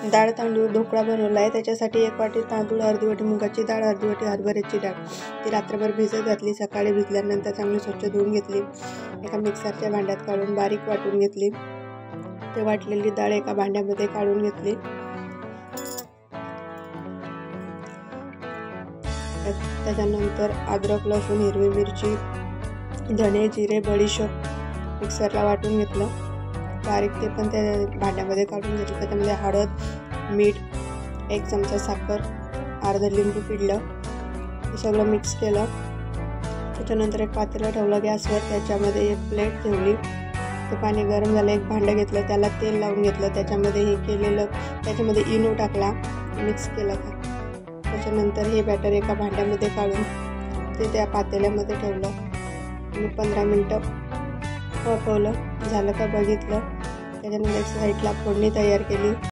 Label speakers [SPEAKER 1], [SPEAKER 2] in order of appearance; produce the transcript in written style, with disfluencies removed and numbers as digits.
[SPEAKER 1] डाळ तांदूळ ढोकळा बनवला आहे। त्याच्यासाठी 1 वाटी तांदूळ, अर्धी वाटी मुगाची डाळ, अर्धी वाटी हरभऱ्याची डाळ ती रात्रभर भिजत घातली। सकाळी भिजल्यानंतर चांगली स्वच्छ धुवून घेतली। एका मिक्सरच्या भांड्यात काढून बारीक वाटून घेतली। ते वाटलेली डाळ एका भांड्यामध्ये काढून घेतली। त्याच्यानंतर अद्रक, लसूण, हिरवी मिरची, धने, जिरे, बडीशेप मिक्सरला वाटून घेतलं बारीक। ते पण त्या भांड्यामध्ये काढून घेतलं। त्याच्यामध्ये हळद, मीठ, 1 चमचा साखर, अर्धा लिंबू पिळलं, हे सगळं मिक्स केलं। त्याच्यानंतर एक पातेलं ठेवलं गॅसवर, त्याच्यामध्ये एक प्लेट ठेवली। ते पाणी गरम झालं, एक भांडं घेतलं, त्याला तेल लावून घेतलं, त्याच्यामध्ये हे केलेलं त्याच्यामध्ये इनो टाकला, मिक्स केला। त्याच्यानंतर हे बॅटर एका भांड्यामध्ये काढून ते त्या पातेल्यामध्ये ठेवलं आणि 15 मिनटं वाफवलं। झालं का बघितलं। त्याच्यानंतर एक साईडला फोडणी तयार केली।